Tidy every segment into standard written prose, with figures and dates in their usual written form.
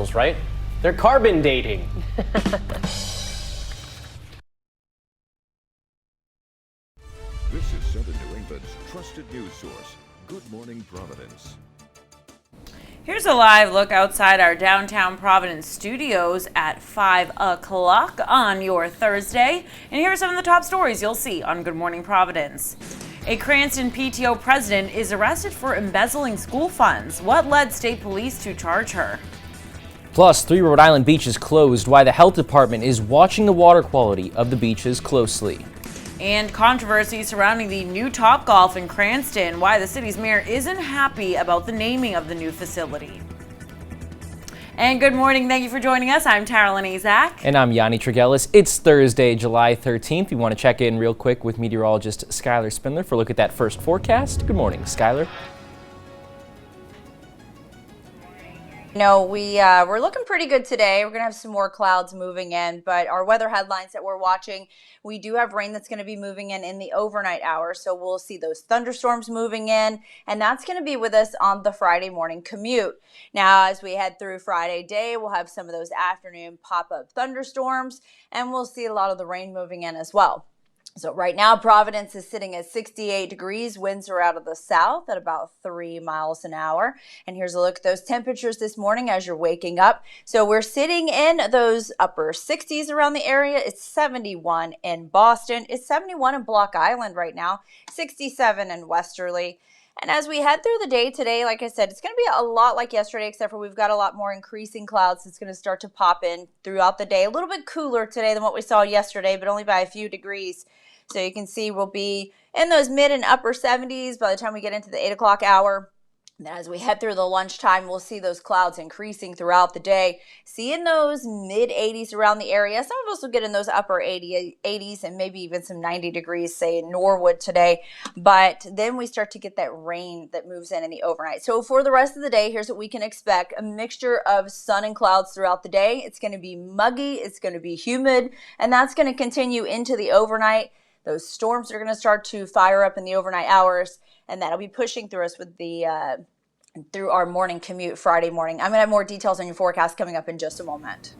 millennials, right? They're carbon dating. This is Southern New England's trusted news source, Good Morning Providence. Here's a live look outside our downtown Providence studios at 5 o'clock on your Thursday. And here are some of the top stories you'll see on Good Morning Providence. A Cranston PTO president is arrested for embezzling school funds. What led state police to charge her? Plus, 3 Rhode Island beaches closed. Why the health department is watching the water quality of the beaches closely. And controversy surrounding the new Topgolf in Cranston. Why the city's mayor isn't happy about the naming of the new facility. And good morning. Thank you for joining us. I'm Taryn Azak. And I'm Yanni Tregellis. It's Thursday, July 13th. We want to check in real quick with meteorologist Skylar Spindler for a look at that first forecast. Good morning, Skylar. No, we're looking pretty good today. We're going to have some more clouds moving in, but our weather headlines that we're watching, we do have rain that's going to be moving in the overnight hours. So we'll see those thunderstorms moving in, and that's going to be with us on the Friday morning commute. Now, as we head through Friday day, we'll have some of those afternoon pop-up thunderstorms, and we'll see a lot of the rain moving in as well. So right now, Providence is sitting at 68 degrees. Winds are out of the south at about 3 miles an hour. And here's a look at those temperatures this morning as you're waking up. So we're sitting in those upper 60s around the area. It's 71 in Boston. It's 71 in Block Island right now, 67 in Westerly. And as we head through the day today, like I said, it's going to be a lot like yesterday, except for we've got a lot more increasing clouds. It's going to start to pop in throughout the day. A little bit cooler today than what we saw yesterday, but only by a few degrees. So you can see we'll be in those mid and upper 70s by the time we get into the 8 o'clock hour. And as we head through the lunchtime, we'll see those clouds increasing throughout the day. Seeing those mid 80s around the area. Some of us will get in those upper 80s and maybe even some 90 degrees, say in Norwood today. But then we start to get that rain that moves in the overnight. So for the rest of the day, here's what we can expect. A mixture of sun and clouds throughout the day. It's going to be muggy. It's going to be humid. And that's going to continue into the overnight. Those storms are going to start to fire up in the overnight hours, and that'll be pushing through us with through our morning commute Friday morning. I'm going to have more details on your forecast coming up in just a moment.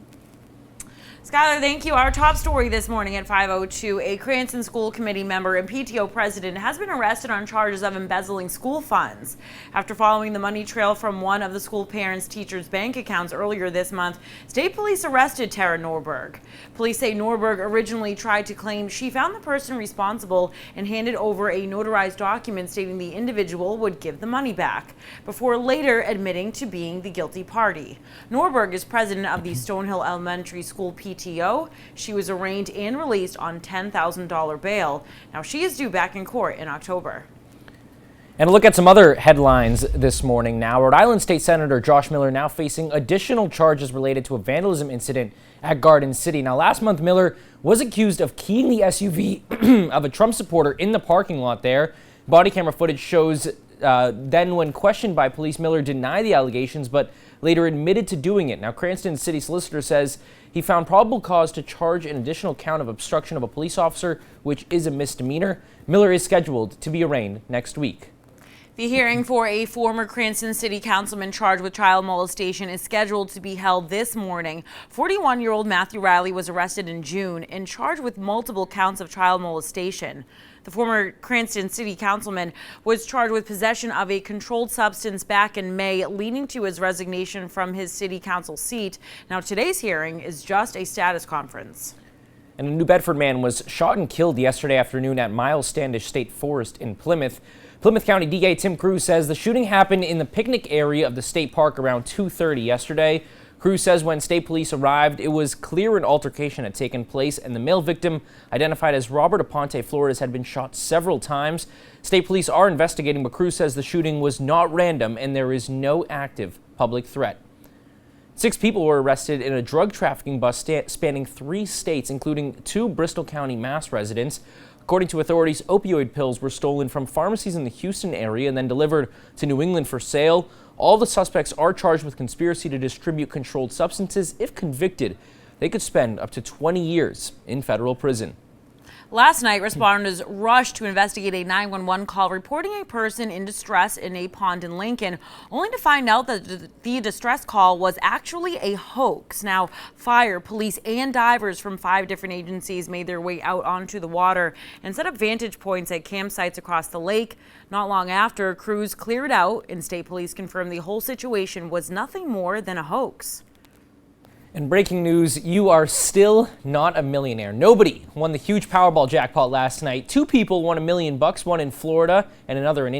Skylar, thank you. Our top story this morning at 5:02, a Cranston School Committee member and PTO president has been arrested on charges of embezzling school funds. After following the money trail from one of the school parents' teachers' bank accounts earlier this month, state police arrested Tara Norberg. Police say Norberg originally tried to claim she found the person responsible and handed over a notarized document stating the individual would give the money back, before later admitting to being the guilty party. Norberg is president of the Stonehill Elementary School PTO. She was arraigned and released on $10,000 bail. Now she is due back in court in October. And a look at some other headlines this morning now. Rhode Island State Senator Josh Miller now facing additional charges related to a vandalism incident at Garden City. Now, last month, Miller was accused of keying the SUV of a Trump supporter in the parking lot there. Body camera footage shows then when questioned by police, Miller denied the allegations, but later admitted to doing it. Now, Cranston City Solicitor says he found probable cause to charge an additional count of obstruction of a police officer, which is a misdemeanor. Miller is scheduled to be arraigned next week. The hearing for a former Cranston City Councilman charged with child molestation is scheduled to be held this morning. 41-year-old Matthew Riley was arrested in June and charged with multiple counts of child molestation. The former Cranston City Councilman was charged with possession of a controlled substance back in May, leading to his resignation from his city council seat. Now, today's hearing is just a status conference. And a New Bedford man was shot and killed yesterday afternoon at Miles Standish State Forest in Plymouth. Plymouth County DA Tim Cruz says the shooting happened in the picnic area of the state park around 2:30 yesterday. Cruz says when state police arrived, it was clear an altercation had taken place, and the male victim, identified as Robert Aponte Flores, had been shot several times. State police are investigating, but Cruz says the shooting was not random and there is no active public threat. 6 people were arrested in a drug trafficking bust spanning 3 states, including 2 Bristol County, Mass residents. According to authorities, opioid pills were stolen from pharmacies in the Houston area and then delivered to New England for sale. All the suspects are charged with conspiracy to distribute controlled substances. If convicted, they could spend up to 20 years in federal prison. Last night, responders rushed to investigate a 911 call reporting a person in distress in a pond in Lincoln, only to find out that the distress call was actually a hoax. Now, fire, police, and divers from 5 different agencies made their way out onto the water and set up vantage points at campsites across the lake. Not long after, crews cleared out, and state police confirmed the whole situation was nothing more than a hoax. And breaking news, you are still not a millionaire. Nobody won the huge Powerball jackpot last night. 2 people won $1 million, one in Florida and another in India.